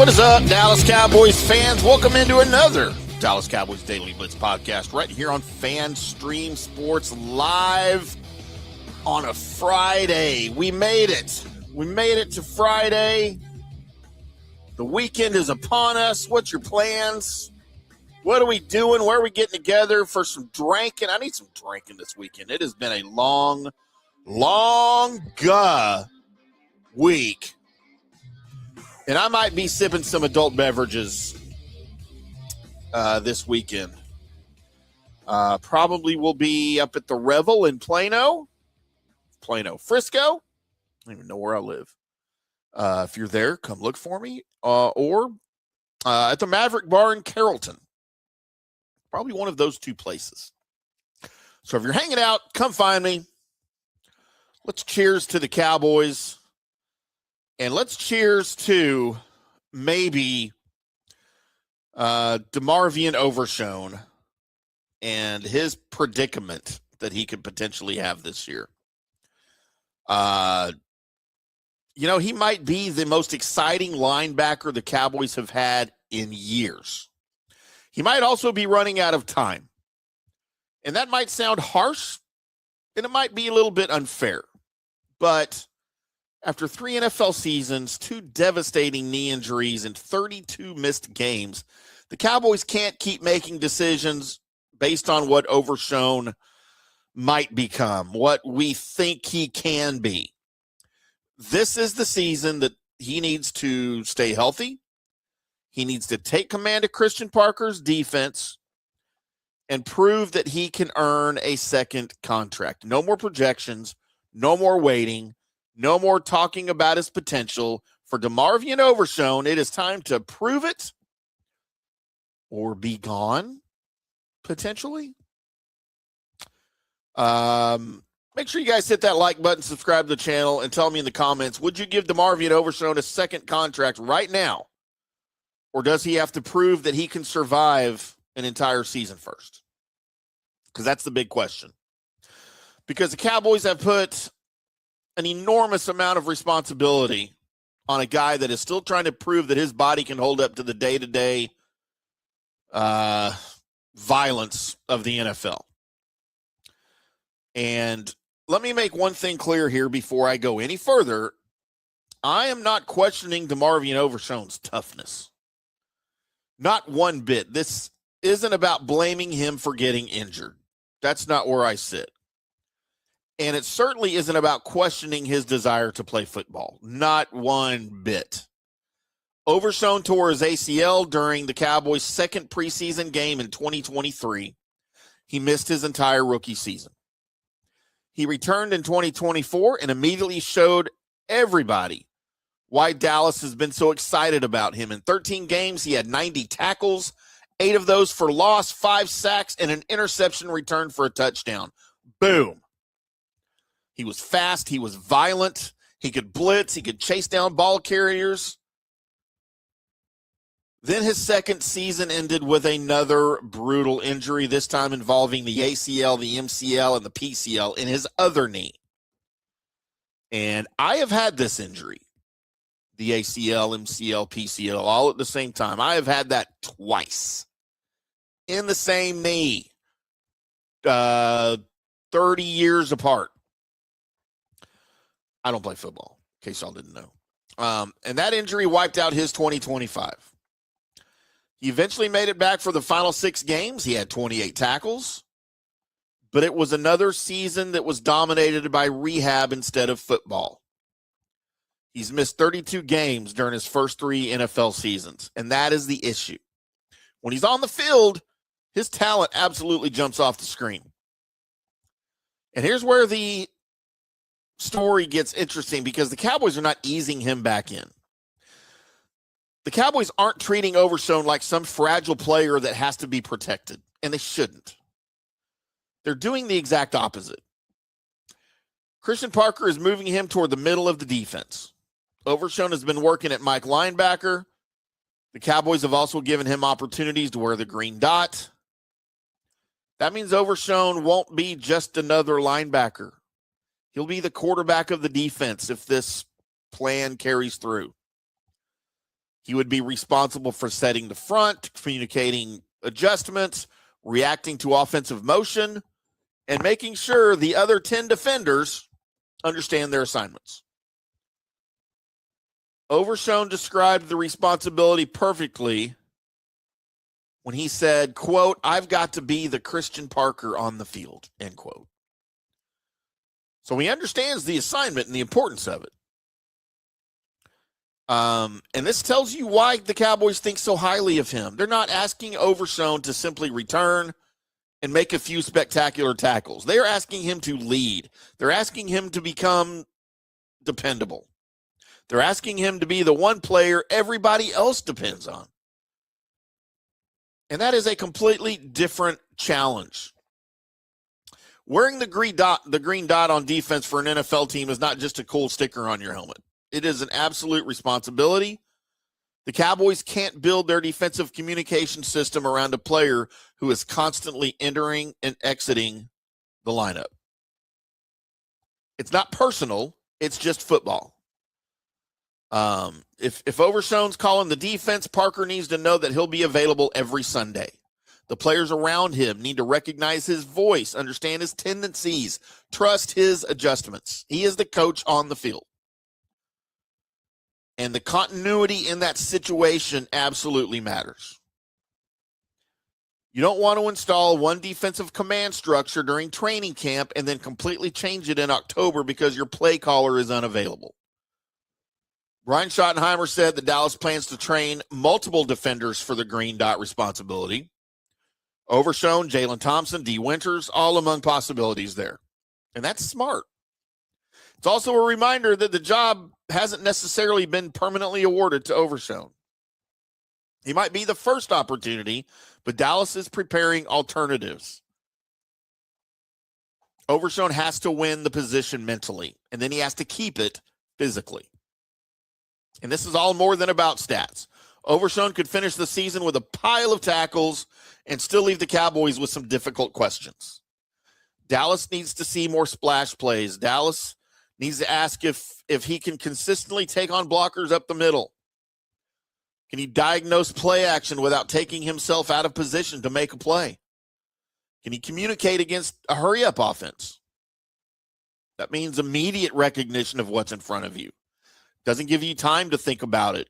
What is up, Dallas Cowboys fans? Welcome into another Dallas Cowboys Daily Blitz podcast right here on FanStream Sports Live on a Friday. We made it. We made it to Friday. The weekend is upon us. What's your plans? What are we doing? Where are we getting together for some drinking? I need some drinking this weekend. It has been a long week. And I might be sipping some adult beverages this weekend. Probably will be up at the Revel in Plano, Frisco. I don't even know where I live. If you're there, come look for me. Or at the Maverick Bar in Carrollton. Probably one of those two places. So if you're hanging out, come find me. Let's cheers to the Cowboys. And let's cheers to maybe DeMarvion Overshown and his predicament that he could potentially have this year. He might be the most exciting linebacker the Cowboys have had in years. He might also be running out of time. And that might sound harsh, and it might be a little bit unfair. But after 3 NFL seasons, 2 devastating knee injuries, and 32 missed games, the Cowboys can't keep making decisions based on what Overshown might become, what we think he can be. This is the season that he needs to stay healthy. He needs to take command of Christian Parker's defense and prove that he can earn a second contract. No more projections, no more waiting. No more talking about his potential. For DeMarvion Overshown, it is time to prove it or be gone, potentially. Make sure you guys hit that like button, subscribe to the channel, and tell me in the comments, would you give DeMarvion Overshown a second contract right now? Or does he have to prove that he can survive an entire season first? Because that's the big question. Because the Cowboys have put an enormous amount of responsibility on a guy that is still trying to prove that his body can hold up to the day-to-day violence of the NFL. And let me make one thing clear here before I go any further. I am not questioning DeMarvion Overshown's toughness. Not one bit. This isn't about blaming him for getting injured. That's not where I sit. And it certainly isn't about questioning his desire to play football. Not one bit. Overshown tore his ACL during the Cowboys' second preseason game in 2023. He missed his entire rookie season. He returned in 2024 and immediately showed everybody why Dallas has been so excited about him. In 13 games, he had 90 tackles, 8 of those for loss, 5 sacks, and an interception return for a touchdown. Boom. He was fast. He was violent. He could blitz. He could chase down ball carriers. Then his second season ended with another brutal injury, this time involving the ACL, the MCL, and the PCL in his other knee. And I have had this injury, the ACL, MCL, PCL, all at the same time. I have had that twice in the same knee, 30 years apart. I don't play football, in case y'all didn't know. And that injury wiped out his 2025. He eventually made it back for the final 6 games. He had 28 tackles. But it was another season that was dominated by rehab instead of football. He's missed 32 games during his first 3 NFL seasons. And that is the issue. When he's on the field, his talent absolutely jumps off the screen. And here's where the story gets interesting, because the Cowboys are not easing him back in. The Cowboys aren't treating Overshown like some fragile player that has to be protected, and they shouldn't. They're doing the exact opposite. Christian Parker is moving him toward the middle of the defense. Overshown has been working at Mike linebacker. The Cowboys have also given him opportunities to wear the green dot. That means Overshown won't be just another linebacker. He'll be the quarterback of the defense if this plan carries through. He would be responsible for setting the front, communicating adjustments, reacting to offensive motion, and making sure the other 10 defenders understand their assignments. Overshown described the responsibility perfectly when he said, quote, "I've got to be the Christian Parker on the field," end quote. So he understands the assignment and the importance of it. And this tells you why the Cowboys think so highly of him. They're not asking Overshown to simply return and make a few spectacular tackles. They are asking him to lead. They're asking him to become dependable. They're asking him to be the one player everybody else depends on. And that is a completely different challenge. Wearing the green dot on defense for an NFL team is not just a cool sticker on your helmet. It is an absolute responsibility. The Cowboys can't build their defensive communication system around a player who is constantly entering and exiting the lineup. It's not personal. It's just football. If Overshown's calling the defense, Parker needs to know that he'll be available every Sunday. The players around him need to recognize his voice, understand his tendencies, trust his adjustments. He is the coach on the field. And the continuity in that situation absolutely matters. You don't want to install one defensive command structure during training camp and then completely change it in October because your play caller is unavailable. Brian Schottenheimer said that Dallas plans to train multiple defenders for the green dot responsibility. Overshown, Jalen Thompson, D. Winters, all among possibilities there. And that's smart. It's also a reminder that the job hasn't necessarily been permanently awarded to Overshown. He might be the first opportunity, but Dallas is preparing alternatives. Overshown has to win the position mentally, and then he has to keep it physically. And this is all more than about stats. Overshown could finish the season with a pile of tackles and still leave the Cowboys with some difficult questions. Dallas needs to see more splash plays. Dallas needs to ask if he can consistently take on blockers up the middle. Can he diagnose play action without taking himself out of position to make a play? Can he communicate against a hurry-up offense? That means immediate recognition of what's in front of you. Doesn't give you time to think about it.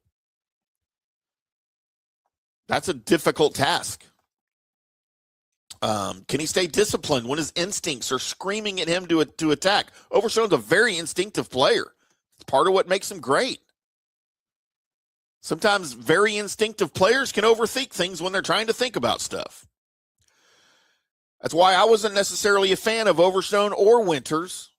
That's a difficult task. Can he stay disciplined when his instincts are screaming at him to attack? Overshown's a very instinctive player. It's part of what makes him great. Sometimes very instinctive players can overthink things when they're trying to think about stuff. That's why I wasn't necessarily a fan of Overshown or Winters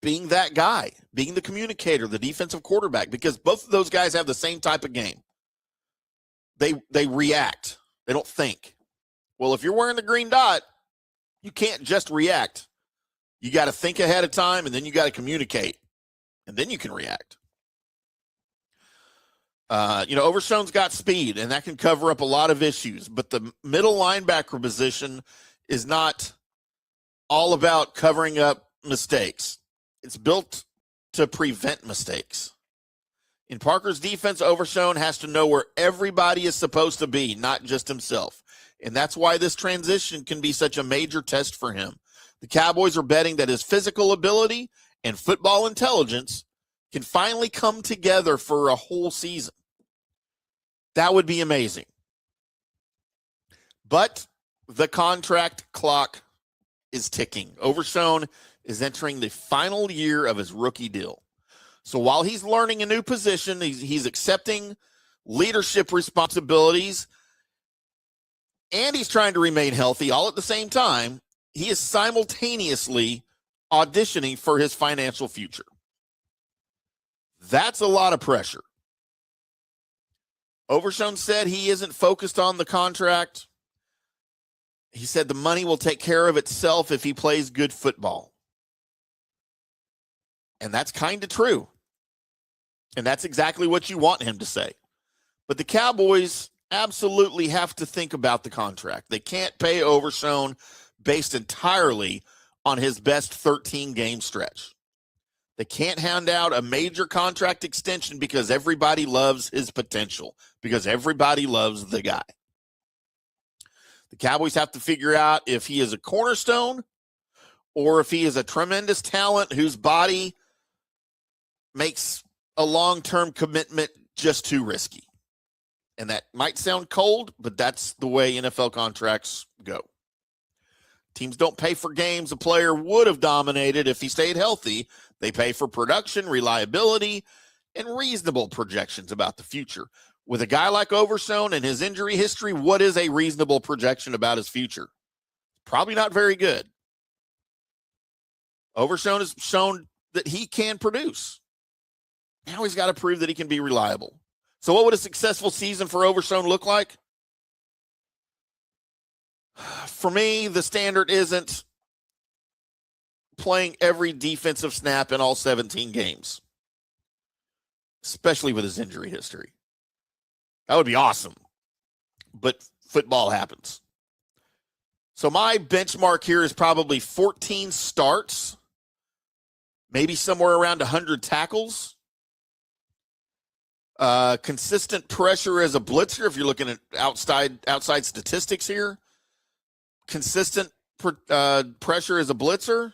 being that guy, being the communicator, the defensive quarterback, because both of those guys have the same type of game. They react. They don't think. Well, if you're wearing the green dot, you can't just react. You got to think ahead of time, and then you got to communicate, and then you can react. Overshown's got speed, and that can cover up a lot of issues, but the middle linebacker position is not all about covering up mistakes. It's built to prevent mistakes. In Parker's defense, Overshown has to know where everybody is supposed to be, not just himself. And that's why this transition can be such a major test for him. The Cowboys are betting that his physical ability and football intelligence can finally come together for a whole season. That would be amazing. But the contract clock is ticking. Overshown is entering the final year of his rookie deal. So while he's learning a new position, he's accepting leadership responsibilities, and he's trying to remain healthy all at the same time, he is simultaneously auditioning for his financial future. That's a lot of pressure. Overshown said he isn't focused on the contract. He said the money will take care of itself if he plays good football. And that's kind of true. And that's exactly what you want him to say. But the Cowboys absolutely have to think about the contract. They can't pay Overshown based entirely on his best 13-game stretch. They can't hand out a major contract extension because everybody loves his potential, because everybody loves the guy. The Cowboys have to figure out if he is a cornerstone or if he is a tremendous talent whose body makes a long-term commitment just too risky. And that might sound cold, but that's the way NFL contracts go. Teams don't pay for games a player would have dominated if he stayed healthy. They pay for production, reliability, and reasonable projections about the future. With a guy like Overshown and his injury history, what is a reasonable projection about his future? Probably not very good. Overshown has shown that he can produce. Now he's got to prove that he can be reliable. So what would a successful season for Overshown look like? For me, the standard isn't playing every defensive snap in all 17 games, especially with his injury history. That would be awesome, but football happens. So my benchmark here is probably 14 starts, maybe somewhere around 100 tackles. Consistent pressure as a blitzer, if you're looking at outside statistics here. Consistent pressure as a blitzer.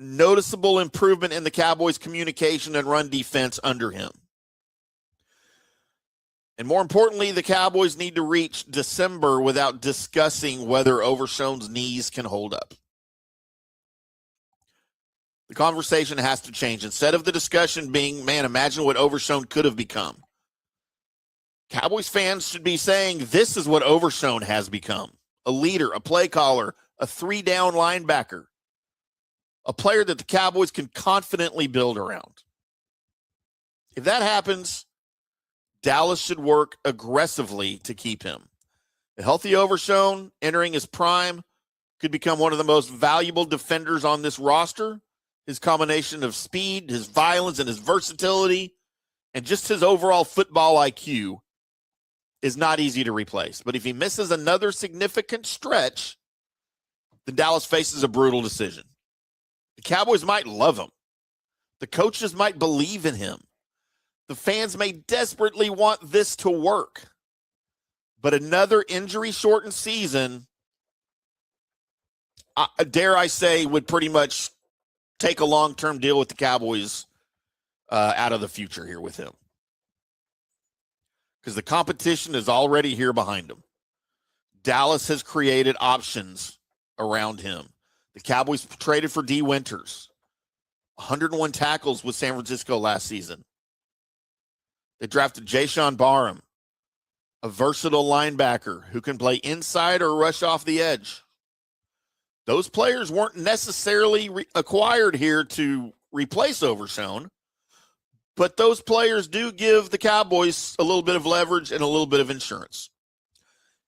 Noticeable improvement in the Cowboys' communication and run defense under him. And more importantly, the Cowboys need to reach December without discussing whether Overshown's knees can hold up. The conversation has to change. Instead of the discussion being, man, imagine what Overshown could have become. Cowboys fans should be saying, this is what Overshown has become. A leader, a play caller, a 3-down linebacker. A player that the Cowboys can confidently build around. If that happens, Dallas should work aggressively to keep him. A healthy Overshown entering his prime could become one of the most valuable defenders on this roster. His combination of speed, his violence, and his versatility, and just his overall football IQ is not easy to replace. But if he misses another significant stretch, then Dallas faces a brutal decision. The Cowboys might love him. The coaches might believe in him. The fans may desperately want this to work. But another injury-shortened season, dare I say, would pretty much take a long-term deal with the Cowboys out of the future here with him. Because the competition is already here behind him. Dallas has created options around him. The Cowboys traded for D. Winters. 101 tackles with San Francisco last season. They drafted Jayshon Barham, a versatile linebacker who can play inside or rush off the edge. Those players weren't necessarily acquired here to replace Overshown, but those players do give the Cowboys a little bit of leverage and a little bit of insurance.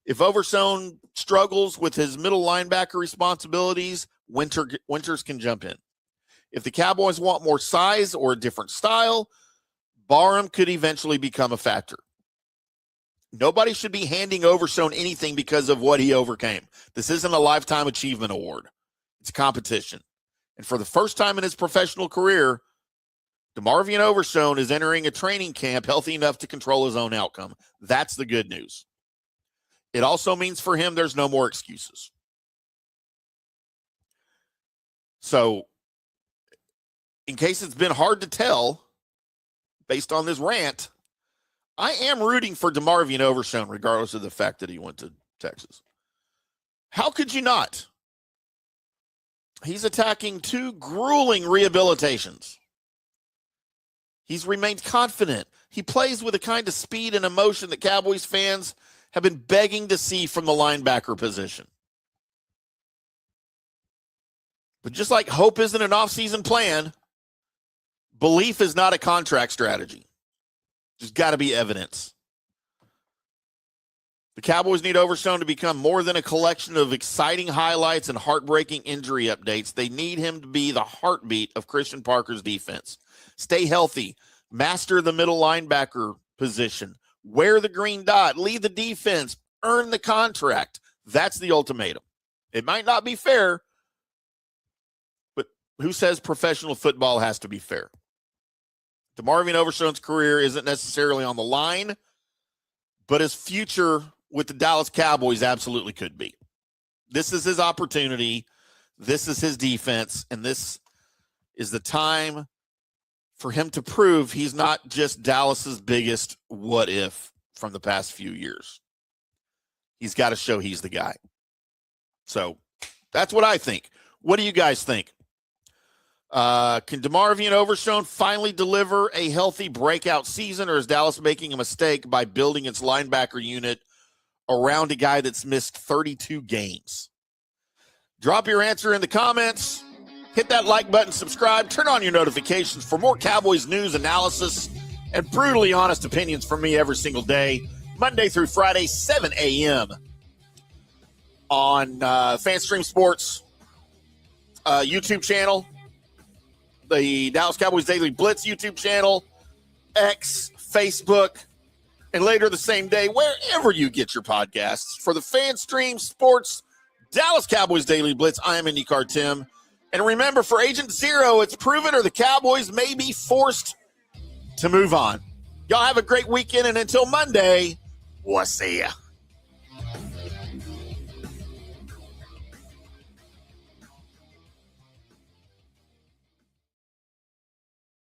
If Overshown struggles with his middle linebacker responsibilities, Winters can jump in. If the Cowboys want more size or a different style, Barham could eventually become a factor. Nobody should be handing Overshown anything because of what he overcame. This isn't a lifetime achievement award. It's competition. And for the first time in his professional career, DeMarvion Overshown is entering a training camp healthy enough to control his own outcome. That's the good news. It also means for him there's no more excuses. So, in case it's been hard to tell, based on this rant, I am rooting for DeMarvion Overshown, regardless of the fact that he went to Texas. How could you not? He's attacking 2 grueling rehabilitations. He's remained confident. He plays with a kind of speed and emotion that Cowboys fans have been begging to see from the linebacker position. But just like hope isn't an off-season plan, belief is not a contract strategy. There's got to be evidence. The Cowboys need Overshown to become more than a collection of exciting highlights and heartbreaking injury updates. They need him to be the heartbeat of Christian Parker's defense. Stay healthy. Master the middle linebacker position. Wear the green dot. Lead the defense. Earn the contract. That's the ultimatum. It might not be fair, but who says professional football has to be fair? DeMarvion Overshown's career isn't necessarily on the line, but his future with the Dallas Cowboys absolutely could be. This is his opportunity. This is his defense, and this is the time for him to prove he's not just Dallas's biggest what if from the past few years. He's got to show he's the guy. So that's what I think. What do you guys think? Can DeMarvion Overshown finally deliver a healthy breakout season, or is Dallas making a mistake by building its linebacker unit around a guy that's missed 32 games? Drop your answer in the comments. Hit that like button, subscribe, turn on your notifications for more Cowboys news, analysis, and brutally honest opinions from me every single day, Monday through Friday, 7 a.m. on FanStream Sports YouTube channel, the Dallas Cowboys Daily Blitz YouTube channel, X, Facebook, and later the same day, wherever you get your podcasts. For the FanStream Sports Dallas Cowboys Daily Blitz, I am IndyCar Tim. And remember, for Agent Zero, it's proven or the Cowboys may be forced to move on. Y'all have a great weekend, and until Monday, we'll see ya.